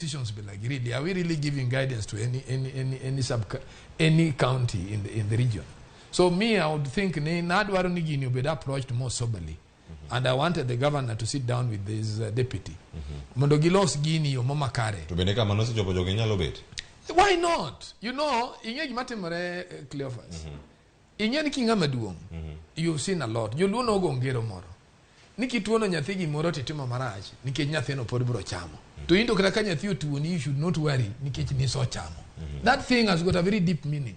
decisions be like, really, are we really giving guidance to any county in the region? So me, I would think Nadwaro Nigini would be approached more soberly. And I wanted the governor to sit down with his deputy. Mondogilos Gini or Mama Kare. Why not? You know, in Matimare Cleophas. In Yanking Amaduum, you've seen a lot. You don't know Gongero Moro. Niki tuono nyathigi moro titimo marach nikech nyathino pod bro chamo. To into kaka nyathi tuoni, you should not worry nikech niso chamo. That thing has got a very deep meaning.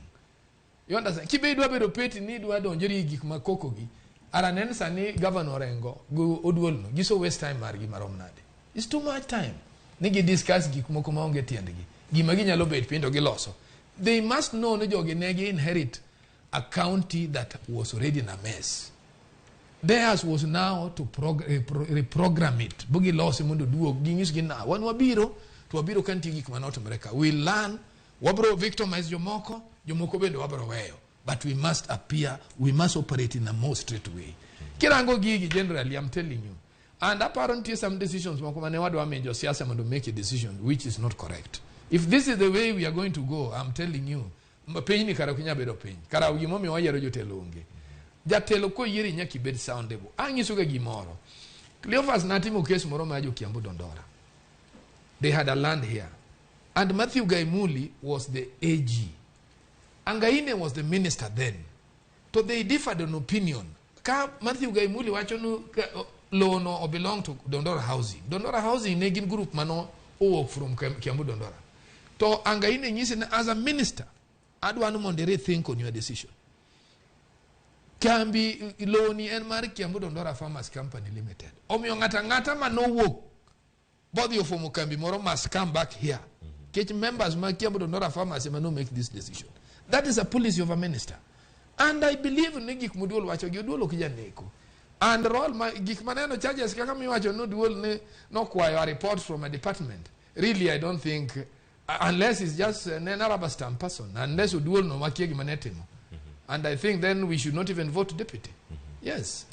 You understand? Kibe idwa bedo peti ni idwa donjori gik makoko gi. Aranen sani governor rengo go oduol no giso waste time margi marom nade. It's too much time. Nigi discuss gik moko maonge tiendgi. Gima ginyalo bet pindo giloso. They must know ni jogi negi inherit a county that was already in a mess. Theirs was now to reprogram it. Bugi loss mundo duo gingis gina. Wan wabiro to wabiro kanti gik manot America. We learn wabro victimize jomoko bendo wabro weyo. But we must appear, we must operate in a more straight way. Kirango gigi generally, I'm telling you. And apparently some decisions mokomane wadwa menjo siasa to make a decision which is not correct. If this is the way we are going to go, I'm telling you, penyi ni karakunya bedo penyi. Kara ugimomi wajero Jatelo unge. Jatelo ko oyieri nyaka ibed soundable. Angisuga gimoro. Cleophas natimo case moro majo Kiambu Dondora. They had a land here. And Matthew Gaimuli was the AG. Angaine was the minister then. So they differed on opinion. Ka Matthew Gaimuli wachonu lono or belong to Dondora Housing. Dondora Housing negin group mano work from Kiambu Dondora. To Angaine nyisi as a minister, adwanu mondere think on your decision. Can be Loni and Mari Kiambu Dondora Farmers Company Limited. Omyo ngata ma no work. Body of Omo can be more must come back here. Get members ma Kiambu Dondora Farmers no make this decision. That is a policy of a minister. And I believe Nigik Muduol wacho Giduolo Kijaneko. And all my Gikmanano charges Kakami wacho no dual no quire reports from a department. Really, I don't think unless it's just an Arab stamp person, unless you dual no Makiagi Manetimo. And I think then we should not even vote deputy. Yes.